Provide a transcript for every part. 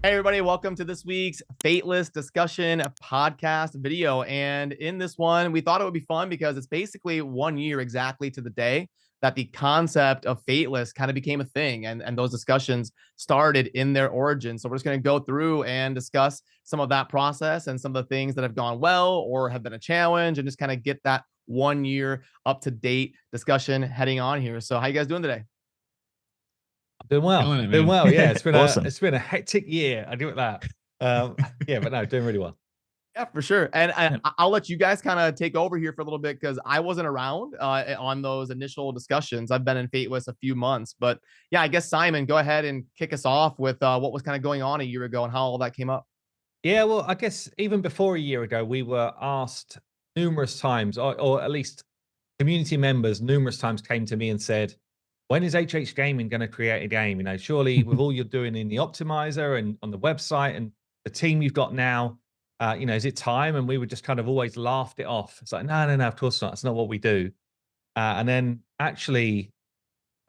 Hey, everybody, welcome to this week's Fateless Discussion podcast video. And in this one, we thought it would be fun because it's basically 1 year exactly to the day that the concept of Fateless kind of became a thing. And those discussions started in their origin. So we're just going to go through and discuss some of that process and some of the things that have gone well or have been a challenge and just kind of get that 1 year up to date discussion heading on here. So how you guys doing today? Doing well. Killing it, doing man. well. Yeah, it's been Awesome. it's been a hectic year. I do it that. Yeah, but no, doing really well. Yeah, for sure. And I'll let you guys kind of take over here for a little bit because I wasn't around on those initial discussions. I've been in Fateless a few months, but yeah, I guess Simon, go ahead and kick us off with what was kind of going on a year ago and how all that came up. Yeah, well, I guess even before a year ago, we were asked numerous times, or at least community members numerous times came to me and said, when is HH Gaming going to create a game? You know, surely with all you're doing in the optimizer and on the website and the team you've got now, is it time? And we would just kind of always laughed it off. It's like, no, of course not. It's not what we do. And then actually,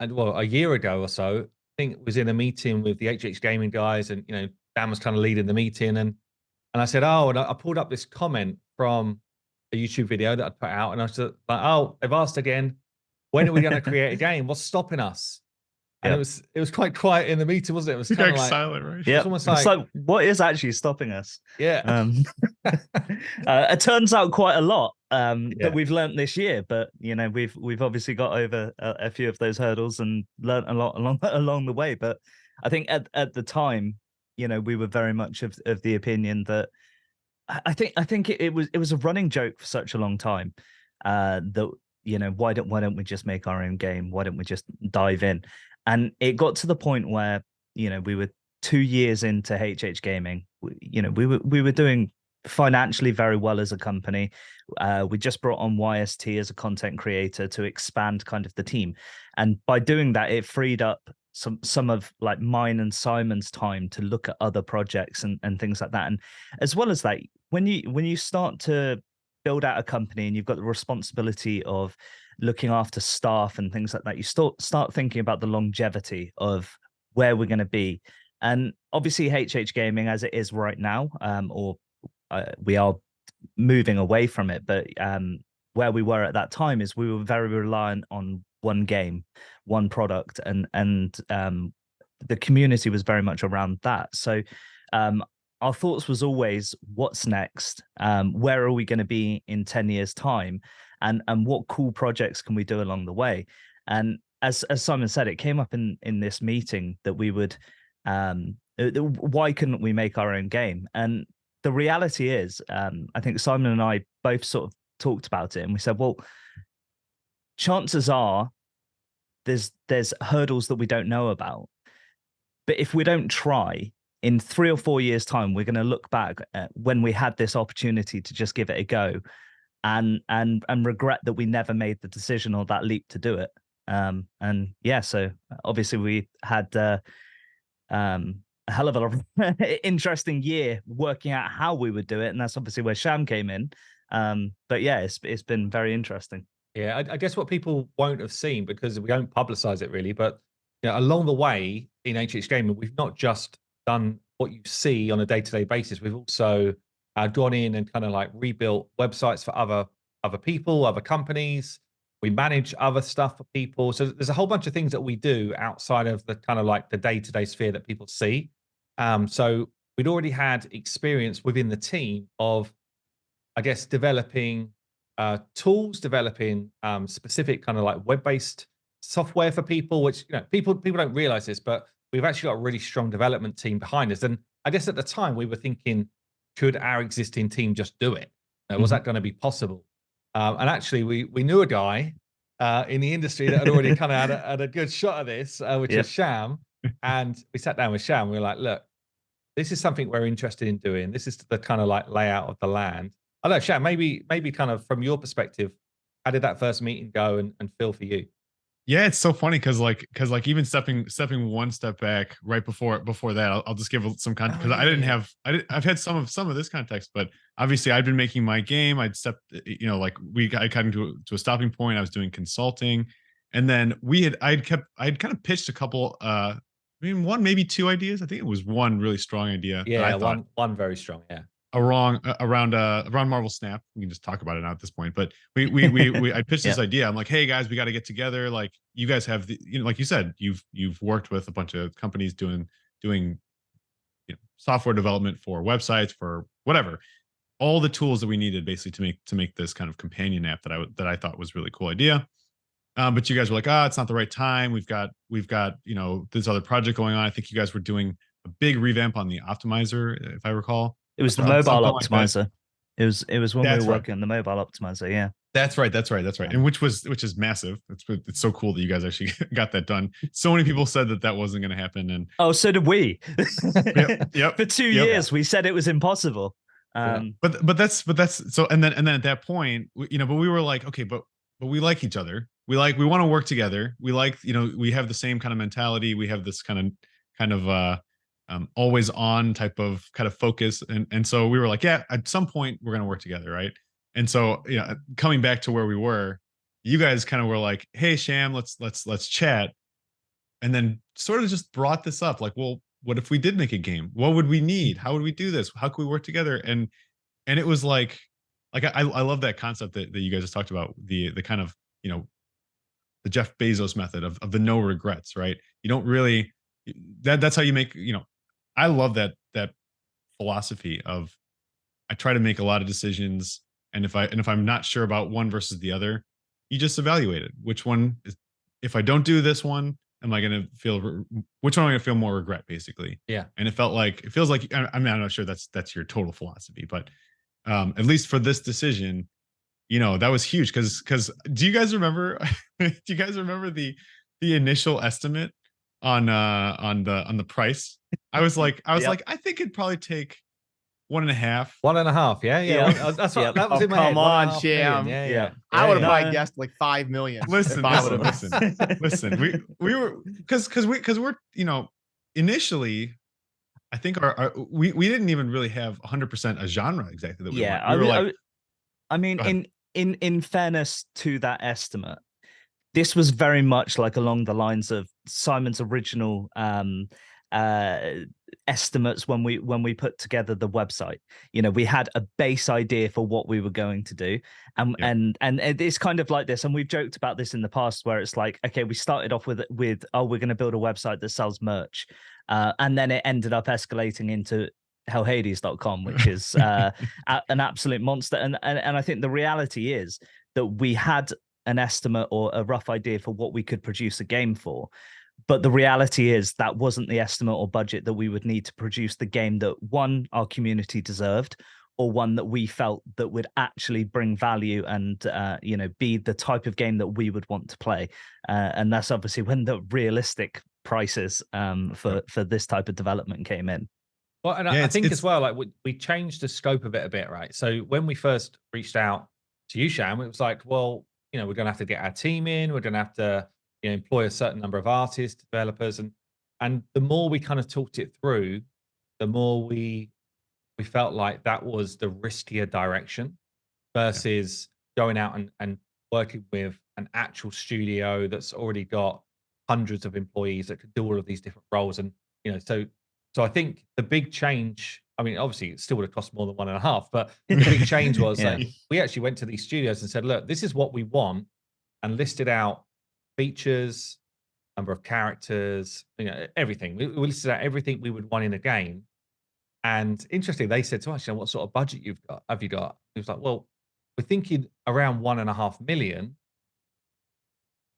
a year ago or so, I think it was in a meeting with the HH Gaming guys, and Dan was kind of leading the meeting, and I said, and I pulled up this comment from a YouTube video that I'd put out, and I was like, they've asked again, when are we going to create a game? What's stopping us? And it was quite quiet in the meeting, wasn't it? It was kind of like silent, right? Yeah, almost it's like, what is actually stopping us? Yeah. It turns out quite a lot that we've learned this year, but we've obviously got over a few of those hurdles and learned a lot along the way. But I think at the time, we were very much of the opinion that I think it was a running joke for such a long time that why don't we just make our own game? Why don't we just dive in? And it got to the point where we were 2 years into HH Gaming. We were doing financially very well as a company. We just brought on YST as a content creator to expand kind of the team, and by doing that, it freed up some of like mine and Simon's time to look at other projects and things like that. And as well as that, when you start to build out a company and you've got the responsibility of looking after staff and things like that, you start thinking about the longevity of where we're going to be. And obviously HH Gaming as it is right now, we are moving away from it, but where we were at that time is we were very reliant on one game, one product, and the community was very much around that. So our thoughts was always, what's next? Where are we going to be in 10 years' time? And what cool projects can we do along the way? And as Simon said, it came up in this meeting that we would, why couldn't we make our own game? And the reality is, I think Simon and I both sort of talked about it, and we said, well, chances are there's hurdles that we don't know about. But if we don't try, in 3 or 4 years' time, we're going to look back at when we had this opportunity to just give it a go, and regret that we never made the decision or that leap to do it. So obviously we had a hell of a interesting year working out how we would do it, and that's obviously where Sham came in. But yeah, it's been very interesting. Yeah, I guess what people won't have seen, because we don't publicize it really, but along the way in HH Gaming, we've not just done what you see on a day-to-day basis. We've also gone in and kind of like rebuilt websites for other people, other companies. We manage other stuff for people. So there's a whole bunch of things that we do outside of the kind of like the day-to-day sphere that people see. So we'd already had experience within the team of, I guess, developing tools, developing specific kind of like web-based software for people, which people don't realize this, but we've actually got a really strong development team behind us. And I guess at the time we were thinking, could our existing team just do it? Was that going to be possible? And actually we knew a guy in the industry that had already kind of had a good shot at this, which is Sham. And we sat down with Sham. We were like, look, this is something we're interested in doing. This is the kind of like layout of the land. I don't know, Sham, maybe kind of from your perspective, how did that first meeting go and feel for you? Yeah, it's so funny because even stepping one step back right before that, I'll just give some context because I've had some of this context, but obviously I'd been making my game. I got into a stopping point. I was doing consulting, and then I'd kind of pitched a couple mean, one, maybe two ideas. I think it was one really strong idea. Yeah, that I thought one very strong. Yeah. around Marvel Snap. We can just talk about it now at this point. But I pitched this idea. I'm like, hey guys, we got to get together. Like, you guys have the, like you said, you've worked with a bunch of companies doing software development for websites, for whatever, all the tools that we needed basically to make this kind of companion app that I thought was really cool idea. But you guys were like, it's not the right time. We've got this other project going on. I think you guys were doing a big revamp on the optimizer, if I recall. It was the mobile optimizer. Like it was when we were working on the mobile optimizer. Yeah. That's right. And which is massive. It's so cool that you guys actually got that done. So many people said that wasn't going to happen, and so did we. Yep. For 2 years, we said it was impossible. But that's so. And then at that point, but we were like, okay, but we like each other. We want to work together. We we have the same kind of mentality. We have this kind of always on type of kind of focus, and so we were like, yeah, at some point we're going to work together, right? And so, coming back to where we were, you guys kind of were like, hey Sham, let's chat, and then sort of just brought this up, like, well, what if we did make a game? What would we need? How would we do this? How could we work together? And it was like I love that concept that you guys just talked about, the kind of the Jeff Bezos method of the no regrets, right? You don't really that's how you make, I love that philosophy of, I try to make a lot of decisions, and if I'm not sure about one versus the other, you just evaluate it. Which one is, if I don't do this one, am I going to feel, which one am I going to feel more regret, basically? Yeah. And it feels like, I'm not sure that's your total philosophy, but at least for this decision, that was huge. Because do you guys remember the initial estimate on the price? I was like, I think it'd probably take 1.5. 1.5. Yeah. That's what that was in my head. Come on, Sham. Yeah. I would have probably guessed like 5 million. Listen. We were because we're initially, I think we didn't even really have 100% a genre exactly that we were. I mean, in fairness to that estimate, this was very much like along the lines of Simon's original estimates when we put together the website. We had a base idea for what we were going to do, and it's kind of like this, and we've joked about this in the past, where it's like, okay, we started off with we're going to build a website that sells merch, and then it ended up escalating into hellhades.com, which is an absolute monster. And I think the reality is that we had an estimate or a rough idea for what we could produce a game for, but the reality is that wasn't the estimate or budget that we would need to produce the game that, one, our community deserved, or one that we felt that would actually bring value and be the type of game that we would want to play. And that's obviously when the realistic prices for this type of development came in. Well, and I think as well, like we changed the scope of it a bit, right? So when we first reached out to you, Sham, it was like, well, we're going to have to get our team in. We're going to have to employ a certain number of artists, developers, and the more we kind of talked it through, the more we felt like that was the riskier direction versus going out and working with an actual studio that's already got hundreds of employees that could do all of these different roles. And so I think the big change, I mean, obviously it still would have cost more than 1.5, but the big change was like, we actually went to these studios and said, look, this is what we want, and listed out features, number of characters, everything. We listed out everything we would want in a game. And interestingly, they said to us, what sort of budget have you got? It was like, well, we're thinking around 1.5 million,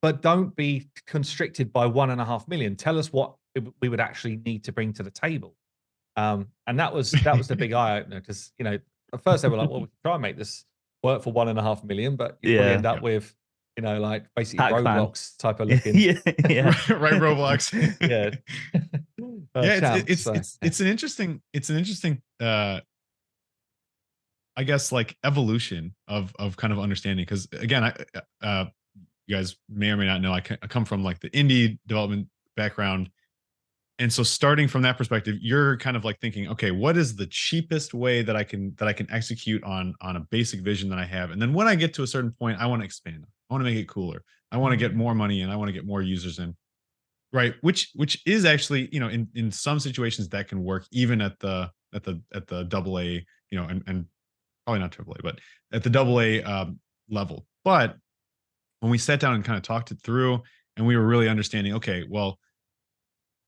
but don't be constricted by 1.5 million. Tell us what we would actually need to bring to the table. And that was the big eye opener, because at first they were like, well, we can try and make this work for 1.5 million, but you probably end up with like basically Pac-Man. Roblox type of looking. Right, Roblox. It's an interesting I guess like evolution of kind of understanding, because again, you guys may or may not know, I come from like the indie development background. And so starting from that perspective, you're kind of like thinking, okay, what is the cheapest way that I can execute on a basic vision that I have? And then when I get to a certain point, I want to expand. I want to make it cooler. I want to get more money and I want to get more users in. right, which is actually, you know, in some situations that can work even at the double A, you know, and probably not triple A, but at the double A level. But when we sat down and kind of talked it through, and we were really understanding, okay, well,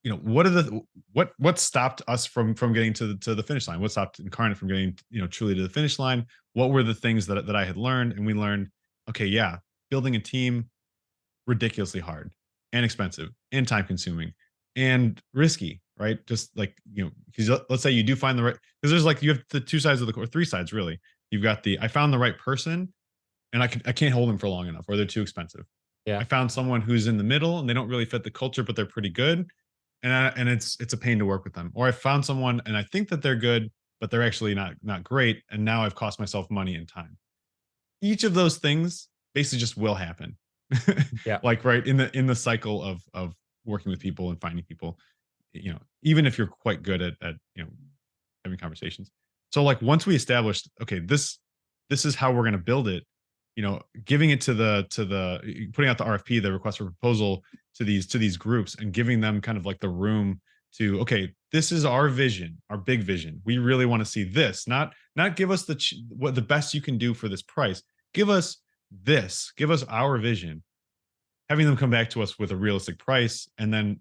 you know, what are the what stopped us from getting to the finish line? What stopped Incarnate from getting, you know, truly to the finish line? What were the things that I had learned? And we learned, okay, yeah, building a team, ridiculously hard and expensive and time consuming and risky, right? Just like, you know, because let's say you do find the right, because there's like, you have the two sides of the, or three sides really. You've got the, I found the right person and I can't hold them for long enough, or they're too expensive. Yeah. I found someone who's in the middle and they don't really fit the culture, but they're pretty good. And it's a pain to work with them. Or I found someone and I think that they're good, but they're actually not great. And now I've cost myself money and time. Each of those things basically just will happen. Yeah. Like, right, in the cycle of working with people and finding people, you know, even if you're quite good at you know, having conversations. So like once we established, okay, this is how we're going to build it, you know, giving it to the putting out the RFP, the request for proposal, to these groups, and giving them kind of like the room to, okay, this is our vision, our big vision. We really want to see this, not give us what the best you can do for this price. Give us this, give us our vision. Having them come back to us with a realistic price, and then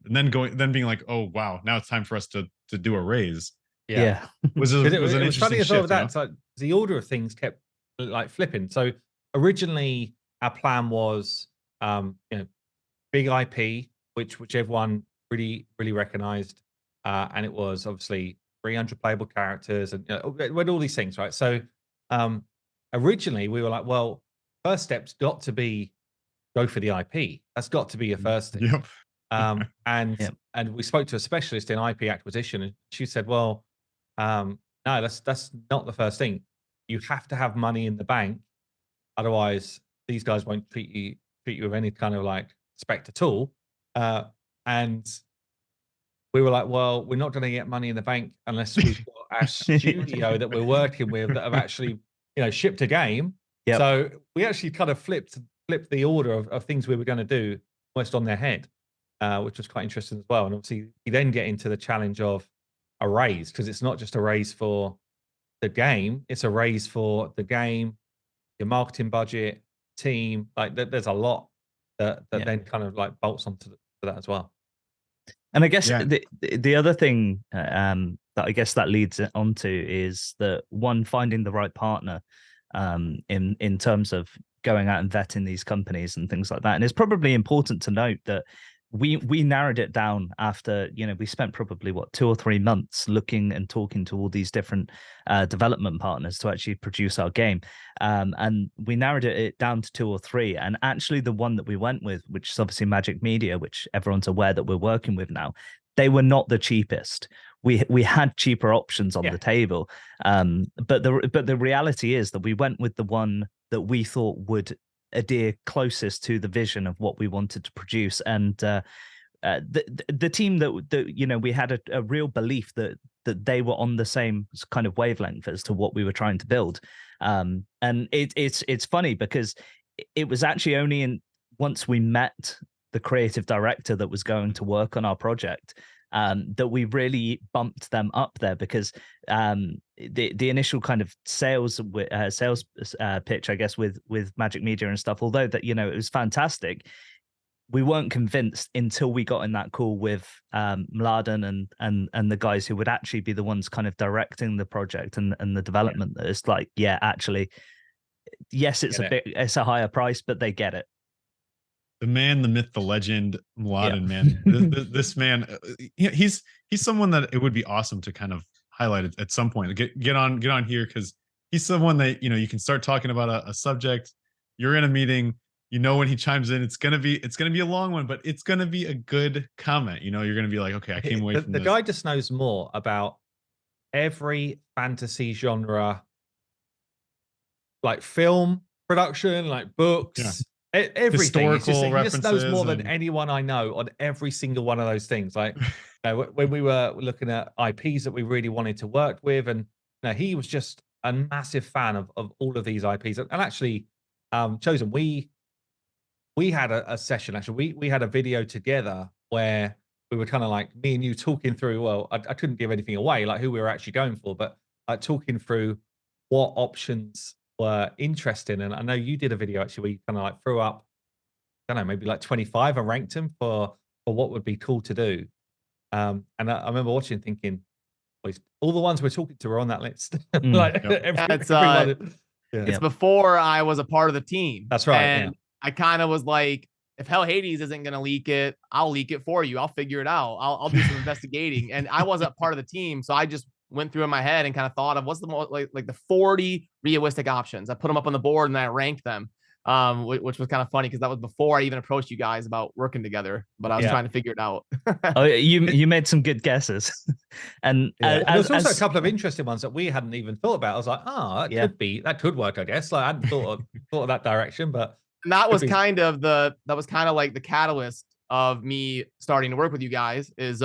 being like, oh wow, now it's time for us to do a raise. Yeah. Was It an was funny interesting as well shift, with that. It's like the order of things kept like flipping. So originally our plan was, you know, big IP, which everyone really recognized, and it was obviously 300 playable characters, and you know, with all these things, right? So originally we were like, well, first step's got to be go for the IP. That's got to be your first thing. Yep. And we spoke to a specialist in IP acquisition, and she said, well, no, that's not the first thing. You have to have money in the bank, otherwise these guys won't treat you with any kind of like respect at all. And we were like, well, we're not going to get money in the bank unless we've got our studio that we're working with that have actually, you know, shipped a game. Yep. So we actually kind of flipped the order of things we were going to do almost on their head, which was quite interesting as well. And obviously you then get into the challenge of a raise, because it's not just a raise for the game, it's a raise for the game, your marketing budget, team. Like there's a lot that then kind of like bolts onto that as well. And I guess the other thing that I guess that leads it onto is that, one, finding the right partner in terms of going out and vetting these companies and things like that. And it's probably important to note that we narrowed it down after, you know, we spent probably 2 or 3 months looking and talking to all these different development partners to actually produce our game, and we narrowed it down to 2 or 3. And actually the one that we went with, which is obviously Magic Media, which everyone's aware that we're working with now, they were not the cheapest. We had cheaper options on the table, but the reality is that we went with the one that we thought would adhere closest to the vision of what we wanted to produce. And the team that you know, we had a real belief that they were on the same kind of wavelength as to what we were trying to build. And it's funny because it was actually only once we met the creative director that was going to work on our project that we really bumped them up there, because the initial kind of sales pitch, I guess, with Magic Media and stuff, although that, you know, it was fantastic, we weren't convinced until we got in that call with Mladen and the guys who would actually be the ones kind of directing the project and the development. That it's like, yeah, actually, yes, it's a higher price, but they get it. The man, the myth, the legend, Mladen, man. This man, he's someone that it would be awesome to kind of highlight at some point. Get on here, because he's someone that, you know, you can start talking about a subject. You're in a meeting, you know, when he chimes in, it's gonna be a long one, but it's gonna be a good comment. You know, you're gonna be like, okay, I came away from the this. guy just knows more about every fantasy genre, like film production, like books. Yeah. Everything. Historical he just knows more than and anyone I know on every single one of those things. Like when we were looking at IPs that we really wanted to work with, and you know, he was just a massive fan of all of these IPs. And actually, Chosen, we had a session. Actually, we had a video together where we were kind of like me and you talking through. Well, I couldn't give anything away, like who we were actually going for, but talking through what options were interesting. And I know you did a video actually where you kind of like threw up, I don't know, maybe like 25 and ranked them for what would be cool to do. And I remember watching and thinking, well, all the ones we're talking to are on that list. Like everyone. It's before I was a part of the team. That's right. And I kind of was like, if Hell Hades isn't going to leak it, I'll leak it for you. I'll figure it out. I'll do some investigating. And I wasn't part of the team. So I just went through in my head and kind of thought of what's the most like the 40 realistic options. I put them up on the board and I ranked them, which was kind of funny because that was before I even approached you guys about working together, but I was trying to figure it out. Oh, you made some good guesses. And there's also a couple of interesting ones that we hadn't even thought about. I was like, that could work, I guess. Like I hadn't thought of that direction, but and that was kind of like the catalyst of me starting to work with you guys is,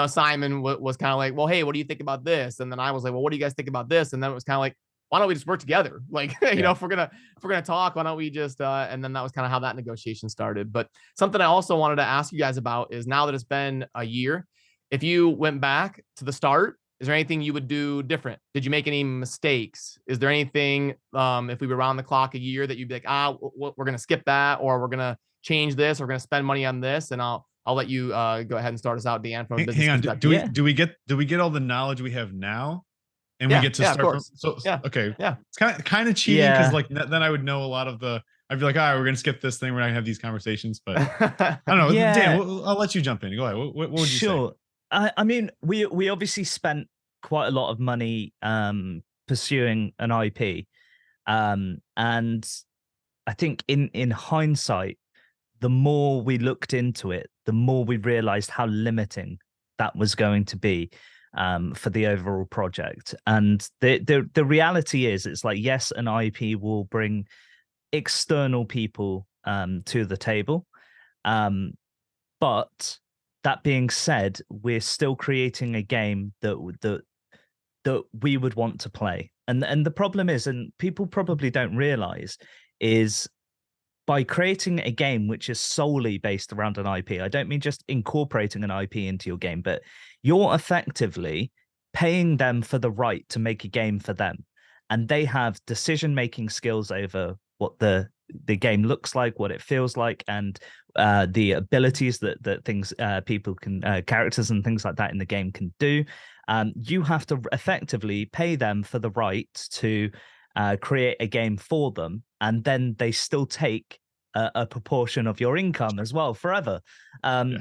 Simon was kind of like, well, hey, what do you think about this? And then I was like, well, what do you guys think about this? And then it was kind of like, why don't we just work together? Like, if we're gonna talk, why don't we just, and then that was kind of how that negotiation started. But something I also wanted to ask you guys about is now that it's been a year, if you went back to the start, is there anything you would do different? Did you make any mistakes? Is there anything, if we were around the clock a year that you'd be like, we're going to skip that, or we're going to change this, or we're going to spend money on this? And I'll let you go ahead and start us out, Dan, from a business perspective. Do we get all the knowledge we have now? And we get to start okay. Yeah. It's kind of cheating because like then I would know a lot of I'd be like, all right, we're going to skip this thing. We're not going to have these conversations, but I don't know. Dan, I'll let you jump in. Go ahead. What would you say? I mean, we obviously spent quite a lot of money pursuing an IP, and I think in hindsight, the more we looked into it, the more we realized how limiting that was going to be for the overall project. And the reality is, it's like, yes, an IP will bring external people to the table, but that being said, we're still creating a game that we would want to play. And the problem is, and people probably don't realize, is by creating a game which is solely based around an IP, I don't mean just incorporating an IP into your game, but you're effectively paying them for the right to make a game for them. And they have decision-making skills over what the game looks like, what it feels like, and the abilities that things people can characters and things like that in the game can do. You have to effectively pay them for the right to create a game for them, and then they still take a proportion of your income as well forever,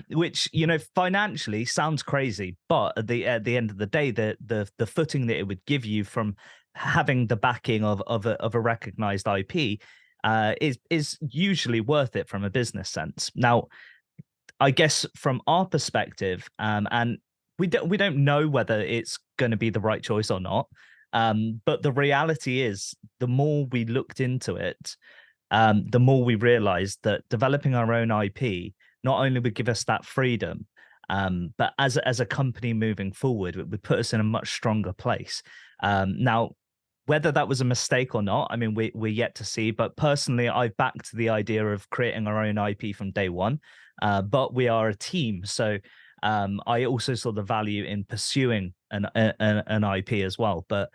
which financially sounds crazy, but at the end of the day, the footing that it would give you from having the backing of a recognized IP is usually worth it from a business sense. Now, I guess from our perspective, and we don't know whether it's going to be the right choice or not, but the reality is, the more we looked into it, the more we realized that developing our own IP not only would give us that freedom, but as a company moving forward, it would put us in a much stronger place. Now, whether that was a mistake or not, I mean, we're yet to see. But personally, I've backed the idea of creating our own IP from day one. But we are a team, so I also saw the value in pursuing an IP as well. But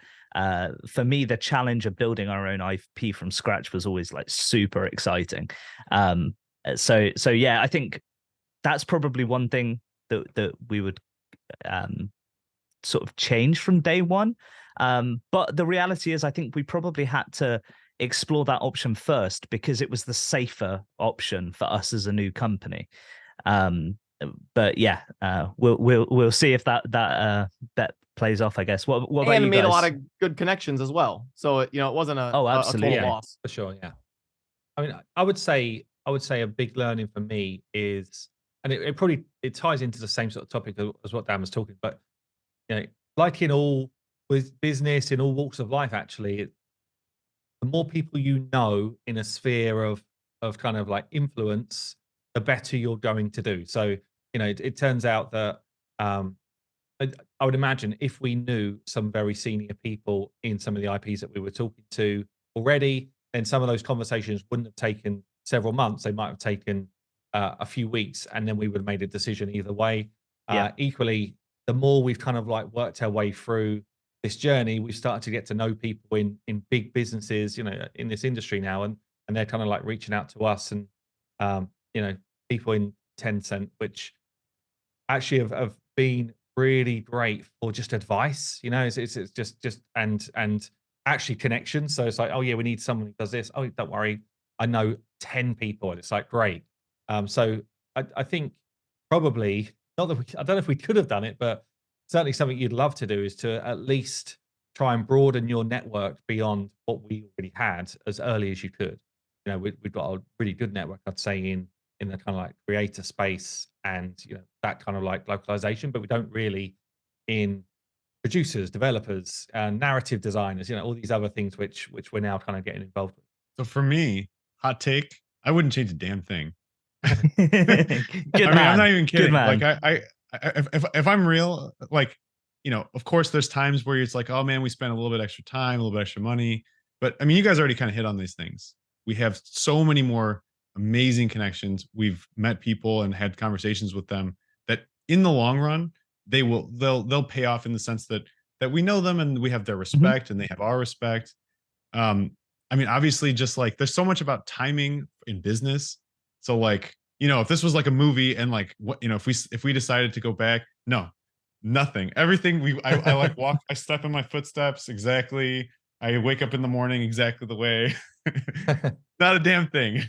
for me, the challenge of building our own IP from scratch was always like super exciting. So yeah, I think that's probably one thing that we would sort of change from day one. But the reality is, I think we probably had to explore that option first because it was the safer option for us as a new company. But yeah, we'll see if that plays off, I guess. What about you guys? Made a lot of good connections as well, so it wasn't a total loss for sure. Yeah, I mean, I would say a big learning for me is, and it probably ties into the same sort of topic as what Dan was talking, but like in all with business, in all walks of life, actually, the more people you know in a sphere of kind of like influence, the better you're going to do. So, it turns out that I would imagine if we knew some very senior people in some of the IPs that we were talking to already, then some of those conversations wouldn't have taken several months. They might have taken a few weeks, and then we would have made a decision either way. Yeah. Equally, the more we've kind of like worked our way through this journey, we've started to get to know people in big businesses, you know, in this industry now, and they're kind of like reaching out to us, and you know, people in Tencent, which actually have been really great for just advice. You know, it's just and actually connections. So it's like, oh yeah, we need someone who does this. Oh, don't worry, I know 10 people, and it's like great. So I think probably not that I don't know if we could have done it, but certainly something you'd love to do is to at least try and broaden your network beyond what we already had as early as you could. You know, we've got a really good network, I'd say, in the kind of like creator space and, you know, that kind of like localization, but we don't really in producers, developers, narrative designers, you know, all these other things which we're now kind of getting involved with. So for me, hot take, I wouldn't change a damn thing. Good I mean, I'm not even kidding. Good man. Like if I'm real, like, you know, of course there's times where it's like, oh man, we spent a little bit extra time, a little bit extra money. But I mean, you guys already kind of hit on these things. We have so many more amazing connections. We've met people and had conversations with them that in the long run, they'll pay off in the sense that we know them and we have their respect and they have our respect. I mean, obviously, just like there's so much about timing in business. So like, you know, if this was like a movie and like what, you know, if we decided to go back, no, nothing. Everything I like I step in my footsteps exactly. I wake up in the morning exactly the way. Not a damn thing.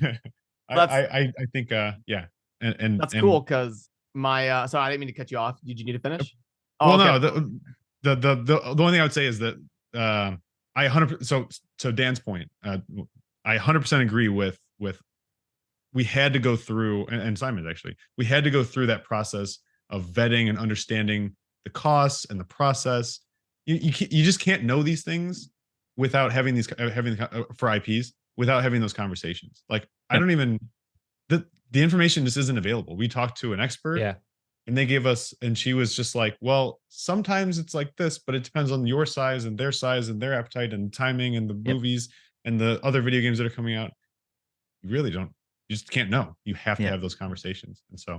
I think yeah. And that's cool because my sorry, I didn't mean to cut you off. Did you need to finish? Oh, well, okay. No, the only thing I would say is that I 100%. So Dan's point, I 100% agree with. We had to go through, and Simon actually, we had to go through that process of vetting and understanding the costs and the process. You just can't know these things without having for IPs without having those conversations. Like I don't even the information just isn't available. We talked to an expert, and they gave us, and she was just like, well, sometimes it's like this, but it depends on your size and their appetite and timing and the movies and the other video games that are coming out. You really don't. You just can't know. You have to have those conversations. And so,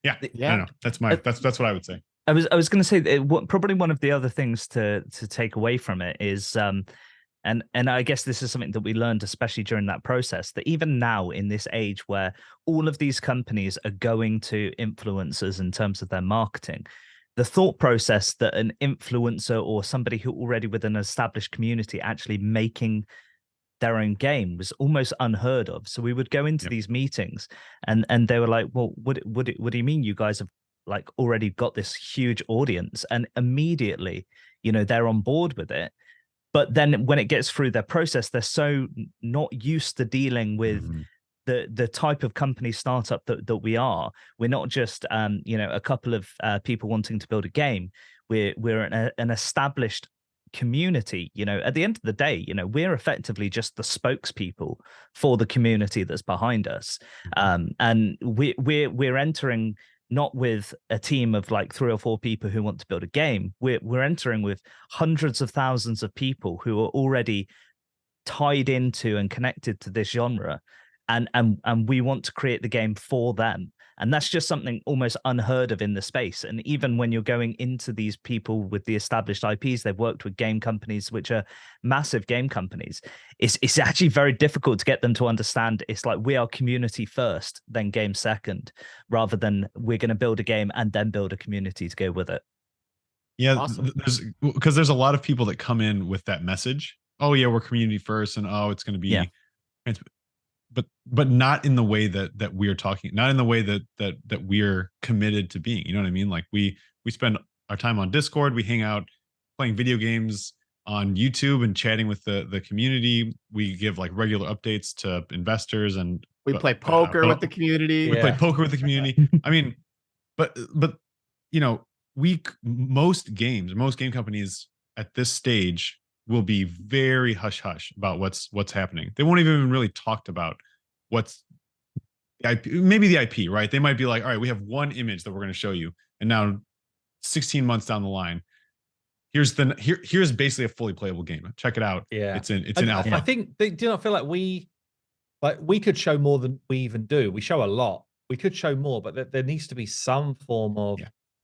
I don't know. That's what I would say. I was going to say probably one of the other things to take away from it is, and I guess this is something that we learned, especially during that process, that even now in this age where all of these companies are going to influencers in terms of their marketing, the thought process that an influencer or somebody who already with an established community actually making their own game was almost unheard of. So we would go into these meetings and they were like, well, what do you mean you guys have like already got this huge audience? And immediately, you know, they're on board with it. But then when it gets through their process, they're so not used to dealing with the type of company startup that we are. We're not just you know, a couple of people wanting to build a game. We're an established community. You know, at the end of the day, you know, we're effectively just the spokespeople for the community that's behind us. And we're entering not with a team of like 3 or 4 people who want to build a game. We're entering with hundreds of thousands of people who are already tied into and connected to this genre, and we want to create the game for them. And that's just something almost unheard of in the space. And even when you're going into these people with the established IPs, they've worked with game companies, which are massive game companies. It's actually very difficult to get them to understand. It's like we are community first, then game second, rather than we're going to build a game and then build a community to go with it. Yeah, awesome. Because there's a lot of people that come in with that message. Oh yeah, we're community first, and oh, it's going to be. Yeah. But not in the way that we're talking, not in the way that we're committed to being. You know what I mean? Like we spend our time on Discord, we hang out playing video games on YouTube and chatting with the community. We give like regular updates to investors, and we play poker with the community. We play poker with the community. I mean, but you know, most game companies at this stage will be very hush hush about what's happening. They won't even really talked about what's the IP, maybe the IP, right? They might be like, all right, we have one image that we're going to show you, and now 16 months down the line, here's basically a fully playable game. Check it out. Yeah, it's in alpha. I think do you not feel like we could show more than we even do? We show a lot. we could show more, but there needs to be some form of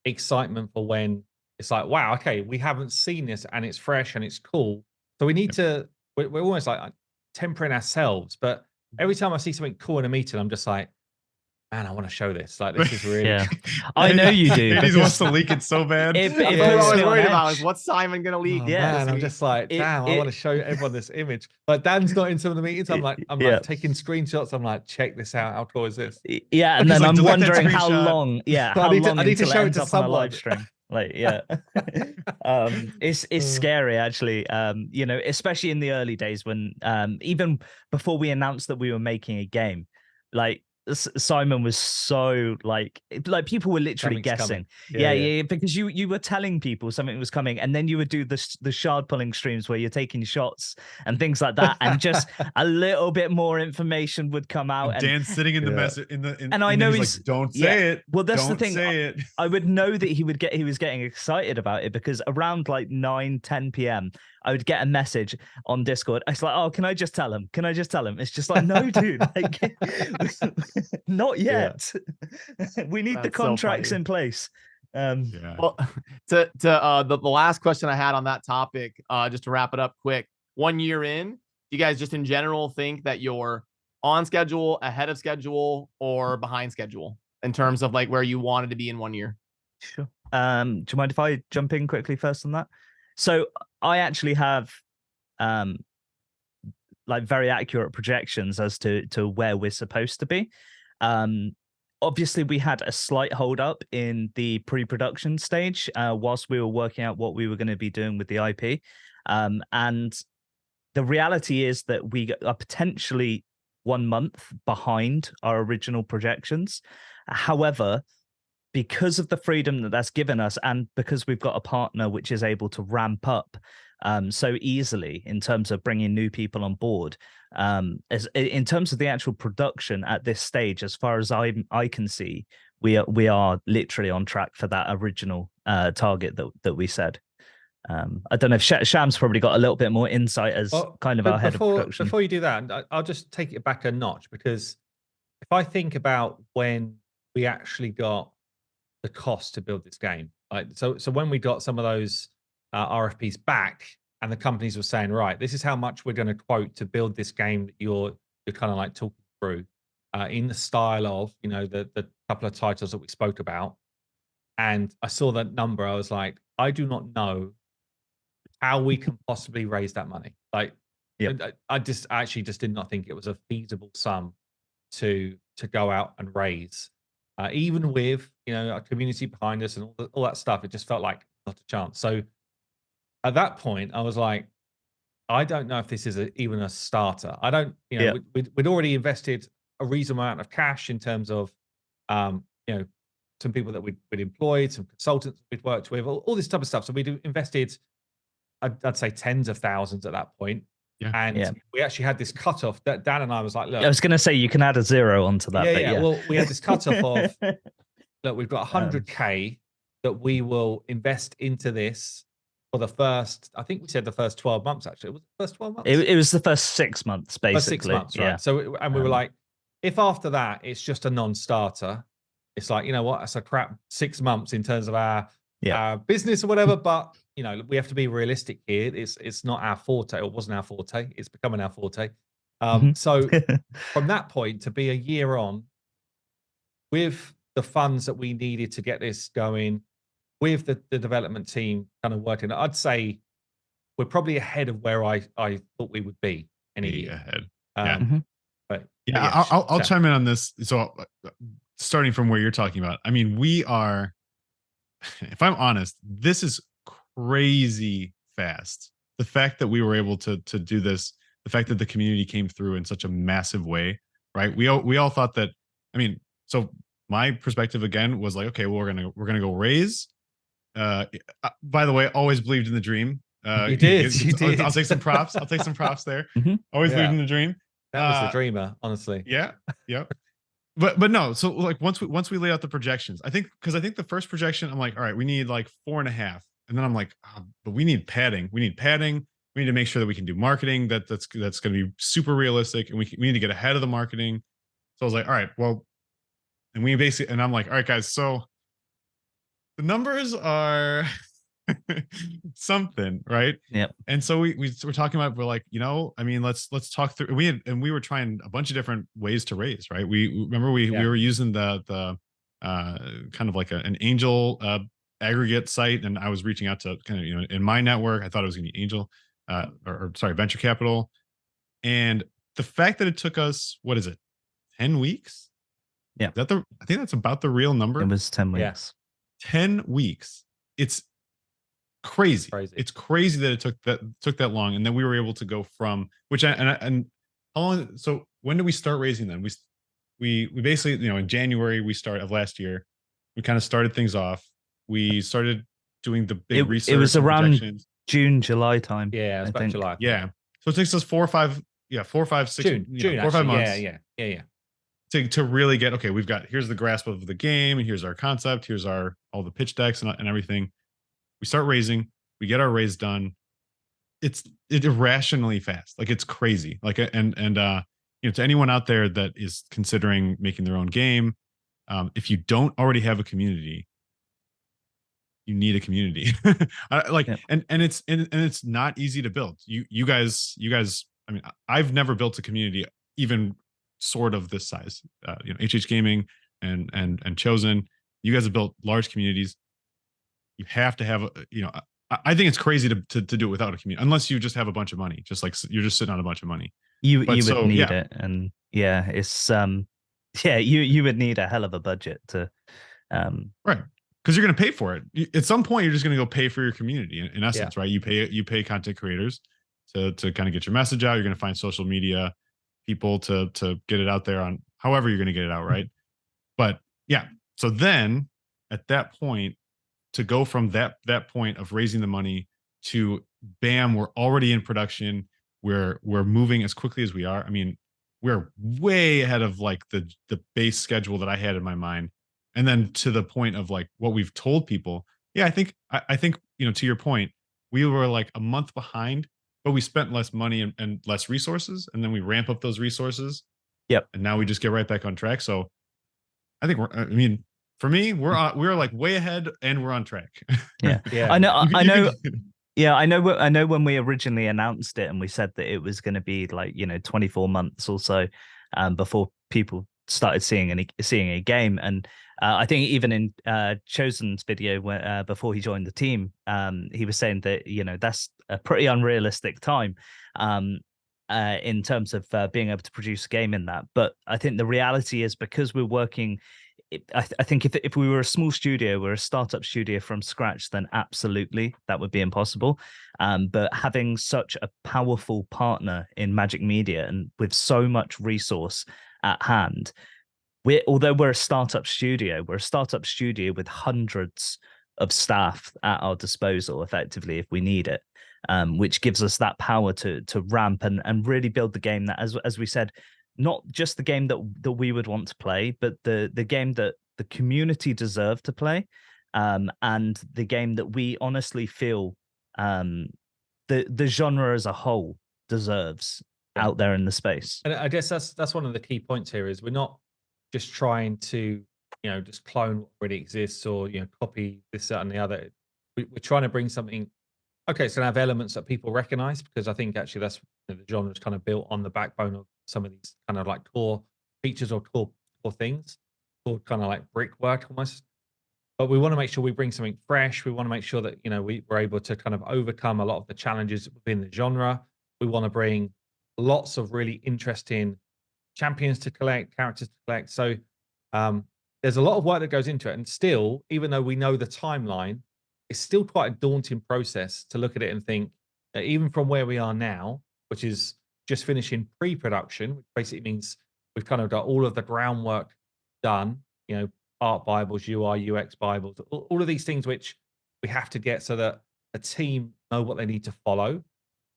excitement for when it's like, wow, okay, we haven't seen this and it's fresh and it's cool. So we need to, we're almost like tempering ourselves. But every time I see something cool in a meeting, I'm just like, man, I want to show this. Like, this is really. I know you do. He wants to leak it so bad. What I was worried about is what's Simon gonna leak. Oh, man, I'm just like, damn, I want to show everyone this image. But Dan's not in some of the meetings. I'm like taking screenshots. I'm like, check this out. How cool is this? Yeah, and then I'm wondering how long. Yeah, so how I need to show it to someone. On a live stream. Like, it's scary actually. You know, especially in the early days when even before we announced that we were making a game, like Simon was so like people were literally guessing. Yeah, because you were telling people something was coming, and then you would do the shard pulling streams where you're taking shots and things like that, and just a little bit more information would come out. And Dan's sitting in the message and I know he's like, don't say it. Well, that's don't the thing. Say it. I would know that he was getting excited about it, because around like 9-10 p.m. I would get a message on Discord. It's like, oh, can I just tell him? Can I just tell him? It's just like, no, dude, like, not yet. We need the contracts in place. Well, to the last question I had on that topic, just to wrap it up quick, 1 year in, do you guys just in general think that you're on schedule, ahead of schedule, or behind schedule in terms of like where you wanted to be in 1 year? Sure. Do you mind if I jump in quickly first on that? So I actually have like very accurate projections as to where we're supposed to be. Obviously, we had a slight hold up in the pre-production stage whilst we were working out what we were going to be doing with the IP. And the reality is that we are potentially 1 month behind our original projections. However, because of the freedom that's given us, and because we've got a partner which is able to ramp up so easily in terms of bringing new people on board, as in terms of the actual production at this stage, as far as I can see, we are literally on track for that original target that we said. I don't know if Sham's probably got a little bit more insight as kind of our head of production. Before you do that, I'll just take it back a notch, because if I think about when we actually got the cost to build this game, like so when we got some of those RFPs back, and the companies were saying, right, this is how much we're going to quote to build this game that you're kind of like talking through in the style of, you know, the couple of titles that we spoke about, and I saw that number, I was like, I do not know how we can possibly raise that money. Like, I actually did not think it was a feasible sum to go out and raise. Even with, you know, a community behind us and all that stuff, it just felt like not a chance. So at that point, I was like, I don't know if this is even a starter. I don't, you know, we'd already invested a reasonable amount of cash in terms of, you know, some people that we'd employed, some consultants we'd worked with, all this type of stuff. So we'd invested, I'd say tens of thousands at that point. We actually had this cutoff that Dan and I was like, look, I was going to say you can add a 0 onto that. Well, we had this cutoff of, look, we've got 100K that we will invest into this for the first, I think we said the first 12 months, actually. It was the first 12 months? It was the first 6 months, basically. First 6 months, right? So, and we were like, if after that, it's just a non-starter, it's like, you know what, that's a crap 6 months in terms of our business or whatever, but you know, we have to be realistic here. It's not our forte, or wasn't our forte. It's becoming our forte. So from that point to be a year on with the funds that we needed to get this going, with the development team kind of working, I'd say we're probably ahead of where I thought we would be in a year. Ahead. But I'll chime in on this. So starting from where you're talking about, I mean, we are, if I'm honest, this is crazy fast. The fact that we were able to do this, the fact that the community came through in such a massive way, right? We all thought that, I mean, so my perspective again was like, okay, well, we're gonna go raise. By the way, always believed in the dream. You did. I'll take some props. I'll take some props there. Always believed in the dream. That was the dreamer, honestly. Yeah. But no, so like once we lay out the projections, I think the first projection, I'm like, all right, we need like 4.5. And then I'm like, but we need padding. We need to make sure that we can do marketing that's going to be super realistic, and we need to get ahead of the marketing. So I was like, all right, well, And we basically, and I'm like, all right, guys, so the numbers are something, right? Yep. And so we're talking about, we're like, I mean, let's talk through. We were trying a bunch of different ways to raise, right? We remember we were using the kind of like an angel aggregate site, and I was reaching out to kind of, in my network, I thought it was gonna be angel, or sorry, venture capital. And the fact that it took us, what is it, 10 weeks? Yeah. I think that's about the real number. It was 10 weeks. 10 weeks. It's crazy. It's crazy that it took that long. And then we were able to go from and how long, so when did we start raising then? We basically, in January of last year, we kind of started things off. We started doing the big research. It was around June, July time. Yeah, it was about July. Yeah. So it takes us 4 or 5, 4 or 5, 6, June, 4 or 5 months. Yeah. To really get, okay, here's the grasp of the game, and here's our concept, here's all the pitch decks and everything. We start raising, we get our raise done. It's irrationally fast. Like, it's crazy. Like, and to anyone out there that is considering making their own game, if you don't already have a community, you need a community. And it's not easy to build. You guys, I mean, I've never built a community even sort of this size. HH Gaming and Chosen, you guys have built large communities. You have to have I think it's crazy to do it without a community, unless you just have a bunch of money, just like you're just sitting on a bunch of money. You would need it. And it's you would need a hell of a budget to right, because you're going to pay for it at some point. You're just going to go pay for your community in essence, right? You pay content creators to kind of get your message out. You're going to find social media people to get it out there on however you're going to get it out, right? But yeah, so then at that point, to go from that point of raising the money to bam, we're already in production, we're moving as quickly as we are. I mean, we're way ahead of like the base schedule that I had in my mind. And then to the point of like what we've told people. Yeah, I think to your point, we were like a month behind, but we spent less money and less resources, and then we ramp up those resources. Yep. And now we just get right back on track. So I think for me, we're like way ahead, and we're on track. Yeah. I know. Yeah, I know when we originally announced it and we said that it was going to be like, 24 months or so before people started seeing a game. And I think even in Chosen's video before he joined the team, he was saying that, that's a pretty unrealistic time in terms of being able to produce a game in that. But I think the reality is, because we're working, I think if we were a small studio, we're a startup studio from scratch, then absolutely that would be impossible. But having such a powerful partner in Magic Media and with so much resource at hand, although we're a startup studio with hundreds of staff at our disposal, effectively, if we need it, which gives us that power to ramp and really build the game that, as we said, not just the game that we would want to play, but the game that the community deserve to play, and the game that we honestly feel the genre as a whole deserves out there in the space. And I guess that's one of the key points here, is we're not just trying to just clone what already exists or copy this, that, and the other. We're trying to bring something. Okay, it's going to have elements that people recognize, because I think actually that's the genre is kind of built on the backbone of some of these kind of like core features or core things, or kind of like brickwork almost. But we want to make sure we bring something fresh. We want to make sure that we're able to kind of overcome a lot of the challenges within the genre. We want to bring lots of really interesting champions to collect, characters to collect. So there's a lot of work that goes into it, and still, even though we know the timeline, it's still quite a daunting process to look at it and think that even from where we are now, which is just finishing pre-production, which basically means we've kind of got all of the groundwork done, art Bibles, UI, UX Bibles, all of these things which we have to get so that a team know what they need to follow.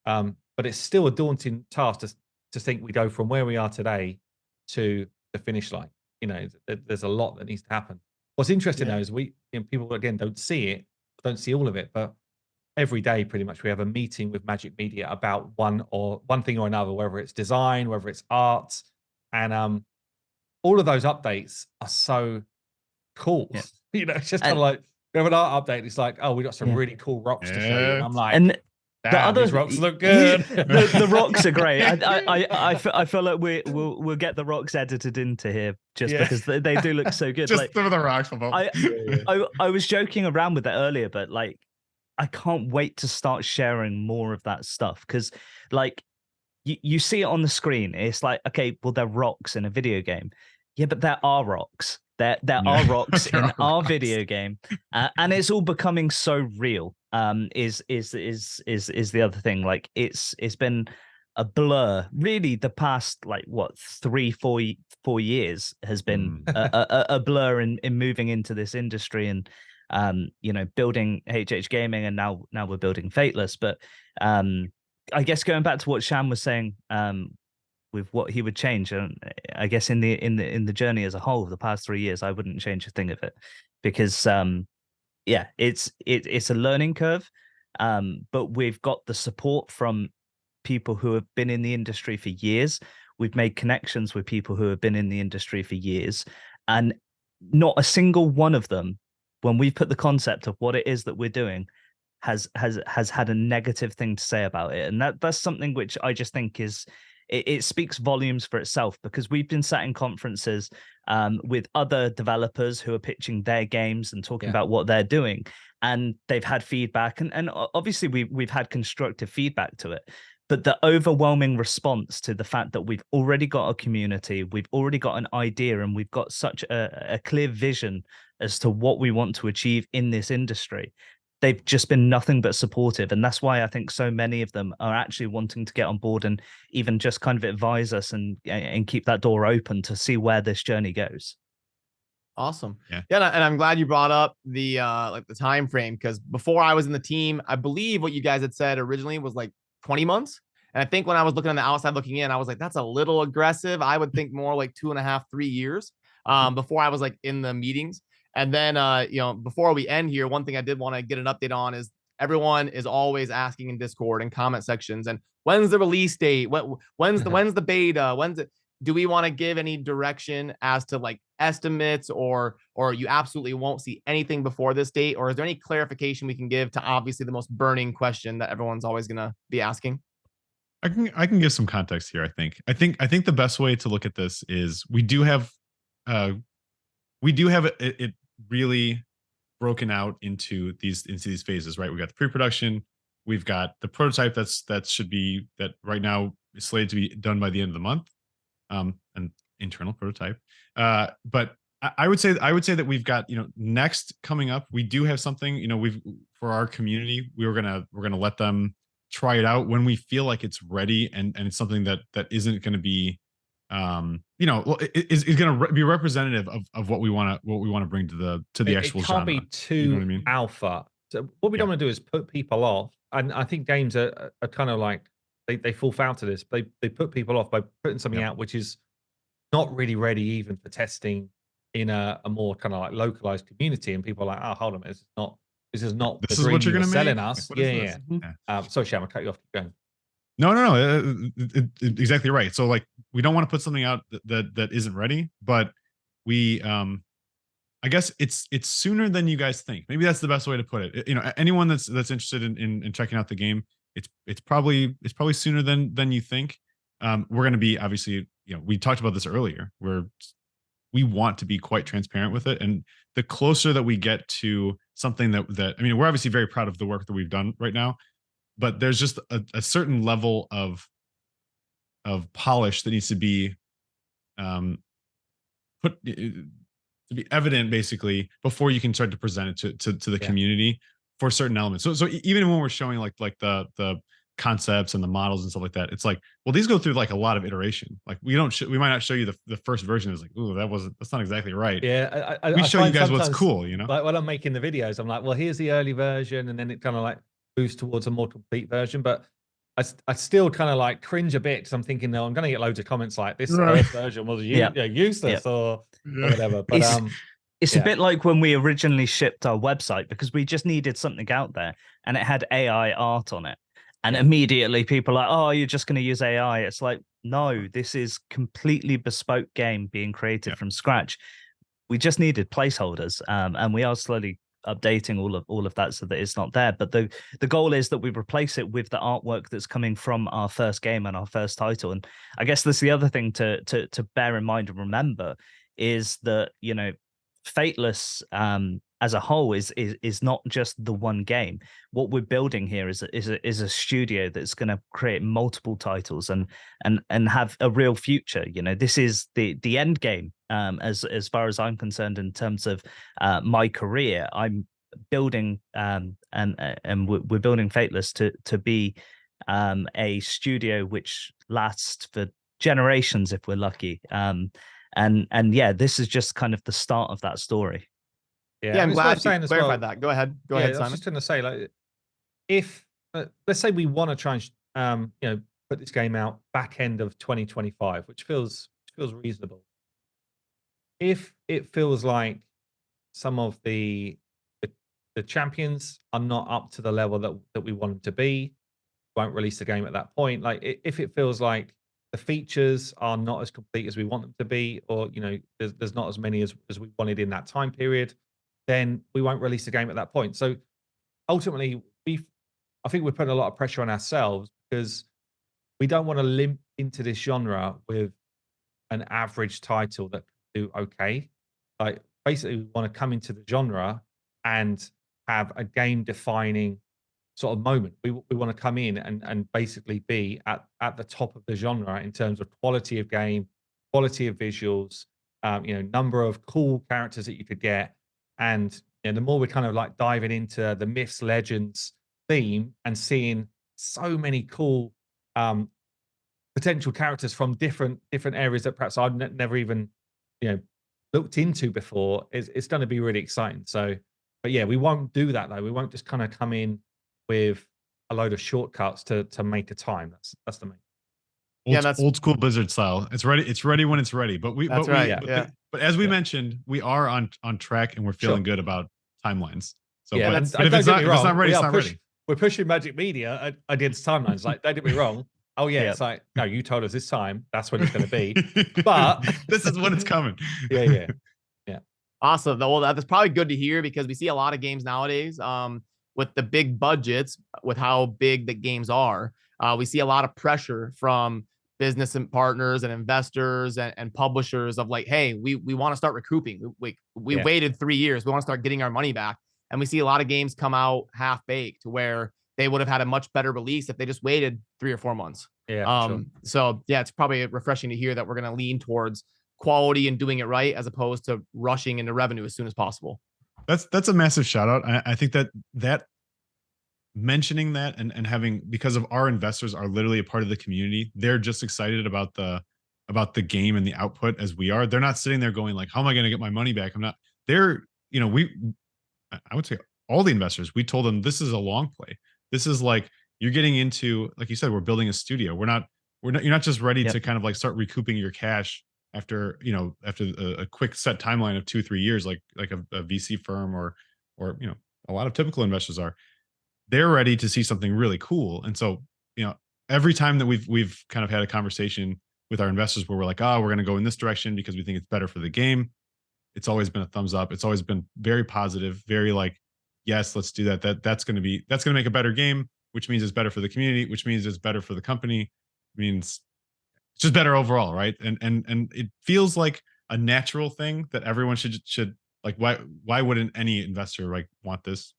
But it's still a daunting task to think we go from where we are today to the finish line. There's a lot that needs to happen. What's interesting though is people again don't see all of it, but every day pretty much we have a meeting with Magic Media about one thing or another, whether it's design, whether it's art, and all of those updates are so cool. Yeah. You know, it's just kind of like we have an art update. It's like, oh, we got some really cool rocks to show you. And I'm like, and damn, these rocks look good. The rocks are great. I feel like we'll get the rocks edited into here just because they do look so good. Just like, some of the rocks. I was joking around with that earlier, but like I can't wait to start sharing more of that stuff because like you see it on the screen. It's like, okay, well, they're rocks in a video game. Yeah, but there are rocks. There are rocks in our video game, and it's all becoming so real. Is the other thing? Like it's been a blur. Really, the past like what 3-4 years has been a blur in moving into this industry and building HH Gaming, and now we're building Fateless. But I guess going back to what Sham was saying, with what he would change, and I guess in the journey as a whole, the past 3 years, I wouldn't change a thing of it, because it's a learning curve, but we've got the support from people who have been in the industry for years. We've made connections with people who have been in the industry for years, and not a single one of them, when we've put the concept of what it is that we're doing, has had a negative thing to say about it. And that's something which I just think is it speaks volumes for itself, because we've been sat in conferences with other developers who are pitching their games and talking about what they're doing, and they've had feedback, and obviously we've had constructive feedback to it. But the overwhelming response to the fact that we've already got a community, we've already got an idea, and we've got such a clear vision as to what we want to achieve in this industry, they've just been nothing but supportive. And that's why I think so many of them are actually wanting to get on board and even just kind of advise us and keep that door open to see where this journey goes. Awesome. Yeah. And I'm glad you brought up the like the time frame, because before I was in the team, I believe what you guys had said originally was like 20 months. And I think when I was looking on the outside looking in, I was like, that's a little aggressive. I would think more like 2.5, 3 years before I was like in the meetings. And then, before we end here, one thing I did want to get an update on is everyone is always asking in Discord and comment sections, and when's the release date? When's the beta? Do we want to give any direction as to like estimates, or you absolutely won't see anything before this date? Or is there any clarification we can give to obviously the most burning question that everyone's always going to be asking? I can give some context here. I think the best way to look at this is we do have it really broken out into these phases, right? We got the pre-production, we've got the prototype that right now is slated to be done by the end of the month, an internal prototype. But I would say that we've got, next coming up, we do have something, for our community, we're gonna let them try it out when we feel like it's ready, and it's something that isn't going to be is going to be representative of what we want to bring to the actual it can't genre. be too You know what I mean? alpha. So what we don't want to do is put people off, and I think games are kind of like they fall foul to this. They put people off by putting something out which is not really ready even for testing in a more kind of like localized community, and people are like, oh, hold on, this is not This the is dream what you're you were going to selling make? us. Like, what is Yeah. Sorry, Sham, I cut you off. Keep going. No. Exactly right. So like, we don't want to put something out that isn't ready, but we, I guess it's sooner than you guys think. Maybe that's the best way to put it. Anyone that's interested in checking out the game, it's probably sooner than you think. We're going to be, obviously, we talked about this earlier, where we want to be quite transparent with it. And the closer that we get to something that we're obviously very proud of the work that we've done right now, but there's just a certain level of polish that needs to be put to be evident, basically, before you can start to present it to the community for certain elements. So even when we're showing like the concepts and the models and stuff like that, it's like, well, these go through like a lot of iteration. Like we might not show you the first version is like, ooh, that's not exactly right. Yeah, we show you guys what's cool. Like when I'm making the videos, I'm like, well, here's the early version, and then it kind of like moves towards a more complete version. But I still kind of like cringe a bit, because I'm thinking, no, I'm going to get loads of comments like this first version was useless or whatever. But it's a bit like when we originally shipped our website, because we just needed something out there, and it had AI art on it. And immediately people are like, oh, you're just going to use AI. It's like, no, this is completely bespoke game being created from scratch. We just needed placeholders, and we are slowly updating all of that so that it's not there. But the goal is that we replace it with the artwork that's coming from our first game and our first title. And I guess that's the other thing to bear in mind and remember is that, you know, Fateless as a whole is not just the one game. What we're building here is a studio that's going to create multiple titles and have a real future. You know, this is the end game as far as I'm concerned in terms of my career. I'm building and we're building Fateless to be a studio which lasts for generations if we're lucky. And yeah, this is just kind of the start of that story. Yeah, I'm glad you clarified that. Go ahead. Go ahead, Simon. I was just going to say, like, if let's say we want to try and you know, put this game out back end of 2025, which feels reasonable. If it feels like some of the champions are not up to the level that we want them to be, won't release the game at that point. Like, if it feels like the features are not as complete as we want them to be, or, you know, there's not as many as we wanted in that time period, then we won't release the game at that point. So ultimately, I think we're putting a lot of pressure on ourselves because we don't want to limp into this genre with an average title that can do okay. Like, basically, we want to come into the genre and have a game-defining sort of moment. We want to come in and basically be at the top of the genre in terms of quality of game, quality of visuals, you know, number of cool characters that you could get. And, you know, the more we're kind of like diving into the myths, legends theme and seeing so many cool potential characters from different areas that perhaps I've never even, you know, looked into before, it's going to be really exciting. So, but yeah, we won't do that though. We won't just kind of come in with a load of shortcuts to make a time. That's the main. Old school Blizzard style. It's ready when it's ready. But but as we mentioned, we are on track and we're feeling good about timelines. So yeah, but if it's not ready, it's not ready. We're pushing Magic Media against timelines. Like, don't get me wrong. Oh yeah, it's like, no, you told us this time that's when it's going to be. But this is when it's coming. Yeah. Awesome. Well, that's probably good to hear because we see a lot of games nowadays with the big budgets, with how big the games are. We see a lot of pressure from business and partners and investors and publishers of like, hey, we want to start recouping. We waited 3 years. We want to start getting our money back. And we see a lot of games come out half baked where they would have had a much better release if they just waited 3 or 4 months. Yeah. Sure. So yeah, it's probably refreshing to hear that we're going to lean towards quality and doing it right as opposed to rushing into revenue as soon as possible. That's a massive shout out. I think that mentioning that and having, because of our investors are literally a part of the community, they're just excited about the game and the output as we are. They're not sitting there going like, how am I going to get my money back? They're, you know, I would say all the investors, we told them this is a long play. This is like, you're getting into, like you said, we're building a studio. You're not just ready to kind of like start recouping your cash after a quick set timeline of 2-3 years, like a VC firm or, you know, a lot of typical investors are. They're ready to see something really cool. And so, you know, every time that we've kind of had a conversation with our investors where we're like, we're going to go in this direction because we think it's better for the game, it's always been a thumbs up. It's always been very positive, very like, yes, let's do that. That's going to make a better game, which means it's better for the community, which means it's better for the company, means it's just better overall, right? And it feels like a natural thing that everyone should like. Why wouldn't any investor like want this?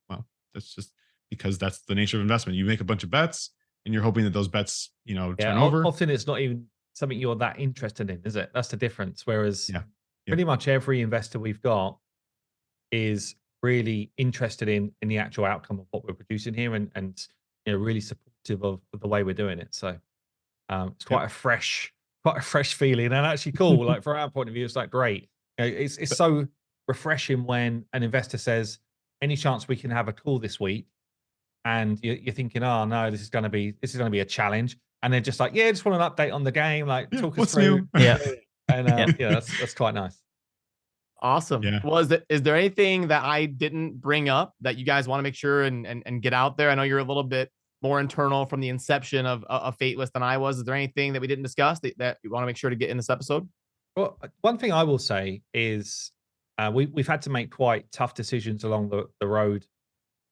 Well, that's just because that's the nature of investment. You make a bunch of bets and you're hoping that those bets, you know, turn over. Often it's not even something you're that interested in, is it? That's the difference. Whereas pretty much every investor we've got is really interested in the actual outcome of what we're producing here and you know, really supportive of the way we're doing it. So it's quite a fresh feeling and actually cool. Like, from our point of view, it's like great. You know, it's so refreshing when an investor says, any chance we can have a call this week? And you're thinking, oh no, this is going to be a challenge. And they're just like, yeah, just want an update on the game. Like, talk us through. New? Yeah. And that's quite nice. Awesome. Yeah. Well, is there anything that I didn't bring up that you guys want to make sure and get out there? I know you're a little bit more internal from the inception of Fateless than I was. Is there anything that we didn't discuss that you want to make sure to get in this episode? Well, one thing I will say is we've had to make quite tough decisions along the road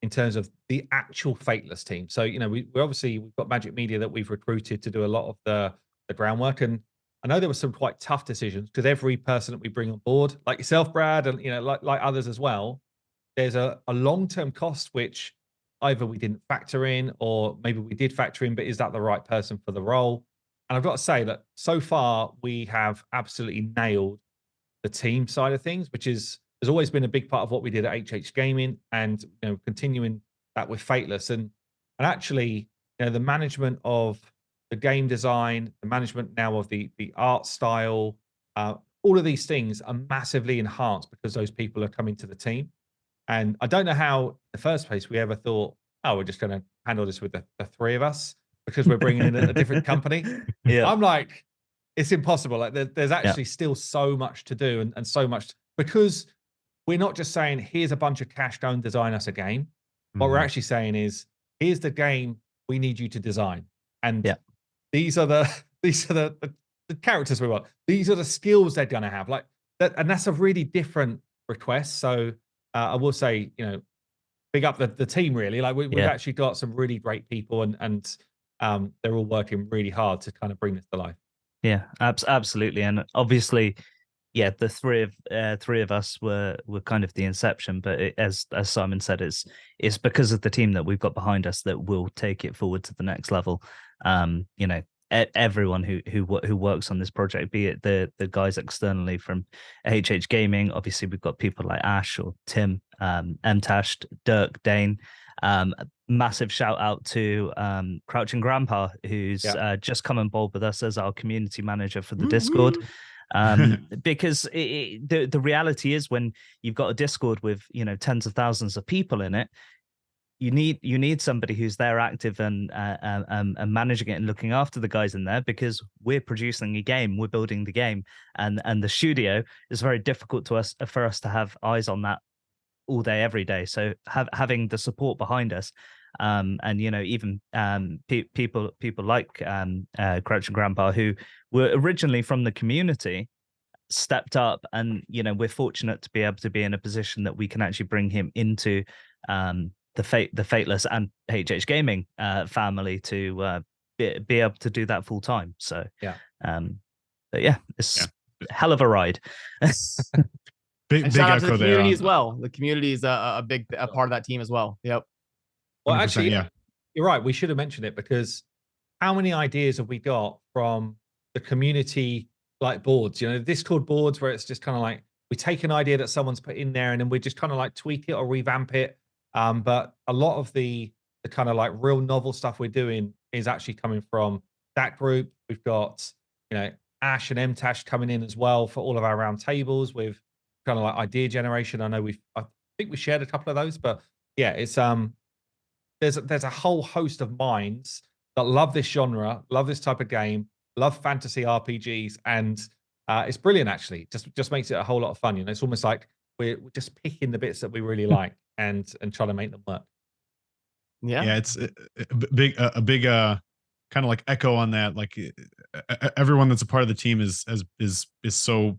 in terms of the actual Fateless team. So, we've got Magic Media that we've recruited to do a lot of the groundwork. And I know there were some quite tough decisions because every person that we bring on board, like yourself, Brad, and, like others as well, there's a long-term cost, which either we didn't factor in or maybe we did factor in, but is that the right person for the role? And I've got to say that so far we have absolutely nailed the team side of things, which has always been a big part of what we did at HH Gaming, and continuing that with Fateless, and actually the management of the game design, the management now of the art style, all of these things are massively enhanced because those people are coming to the team. And I don't know how in the first place we ever thought, oh, we're just going to handle this with the three of us because we're bringing in a different company. Yeah, I'm like, it's impossible. Like there's actually still so much to do, and so much, because we're not just saying, here's a bunch of cash, go and design us a game. What we're actually saying is, here's the game we need you to design. And these are the characters we want. These are the skills they're going to have. Like that, and that's a really different request. So I will say, big up the team, really. Like we've actually got some really great people, and they're all working really hard to kind of bring this to life. Yeah, absolutely. And obviously, the three of us were kind of the inception, but as Simon said, it's because of the team that we've got behind us that will take it forward to the next level. Everyone who works on this project, be it the guys externally from HH Gaming, obviously we've got people like Ash or Tim, Mtashed, Dirk, Dane. Massive shout out to Crouching Grandpa, who's just come on board with us as our community manager for the Discord. Because the reality is, when you've got a Discord with tens of thousands of people in it, you need somebody who's there active and managing it and looking after the guys in there, because we're producing a game, we're building the game, and the studio is very difficult for us to have eyes on that all day every day. So having the support behind us, and even people like Crouching Grandpa, who were originally from the community, stepped up, and we're fortunate to be able to be in a position that we can actually bring him into the Fateless and HH Gaming family to be able to do that full time. So but it's a hell of a ride. Big shout out to the community as well. The community is a big part of that team as well. Yep. Well, actually, you're right. We should have mentioned it, because how many ideas have we got from the community, like boards? Discord boards, where it's just kind of like we take an idea that someone's put in there, and then we just kind of like tweak it or revamp it. But a lot of the kind of like real novel stuff we're doing is actually coming from that group. We've got Ash and Mtash coming in as well for all of our round tables with kind of like idea generation. I think we shared a couple of those, but it's there's a whole host of minds that love this genre, love this type of game, love fantasy RPGs, and it's brilliant. Actually, just makes it a whole lot of fun. It's almost like we're just picking the bits that we really like and trying to make them work. Yeah, it's a big kind of like echo on that. Like everyone that's a part of the team is so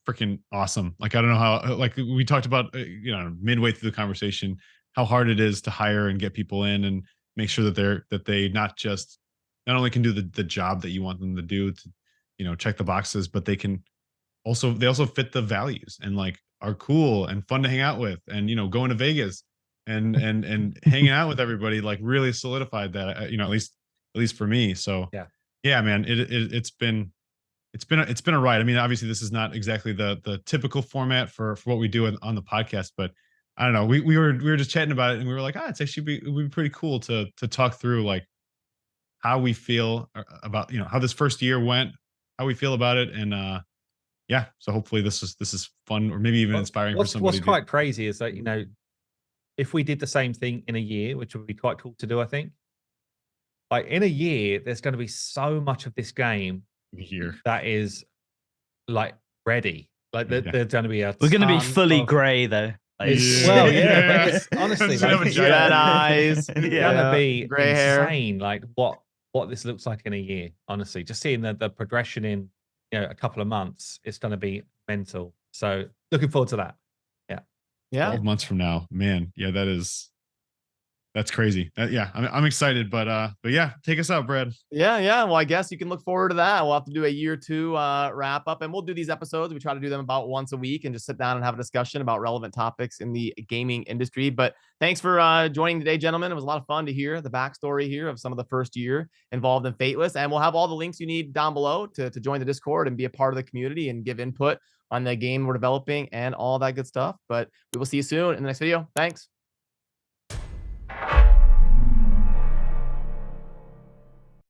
freaking awesome. Like I don't know how, like we talked about midway through the conversation, how hard it is to hire and get people in and make sure that they not only can do the job that you want them to do, to check the boxes, but they also fit the values and like are cool and fun to hang out with, and going to Vegas and hanging out with everybody like really solidified that, at least for me. So yeah, man, it's been a ride. I mean, obviously this is not exactly the typical format for what we do on the podcast, but I don't know. We were just chatting about it, and we were like, it would be pretty cool to talk through like how we feel about how this first year went, how we feel about it, and so hopefully this is fun, or maybe even inspiring for somebody. What's quite crazy is that if we did the same thing in a year, which would be quite cool to do, I think. Like in a year, there's going to be so much of this game here that is like ready. Like there's going to be we're going to be fully grey though. Well, yeah, but it's honestly, Does it have a like, giant Red beard? eyes. it's Yeah. gonna be Gray hair. insane. Like what this looks like in a year. Honestly, just seeing the progression in a couple of months, it's gonna be mental. So looking forward to that. Yeah. 12 months from now, man. Yeah, that's crazy. Yeah, I'm excited, but yeah, take us out, Brad. Yeah. Well, I guess you can look forward to that. We'll have to do a year 2 wrap up, and we'll do these episodes. We try to do them about once a week and just sit down and have a discussion about relevant topics in the gaming industry. But thanks for joining today, gentlemen. It was a lot of fun to hear the backstory here of some of the first year involved in Fateless. And we'll have all the links you need down below to join the Discord and be a part of the community and give input on the game we're developing and all that good stuff. But we will see you soon in the next video. Thanks.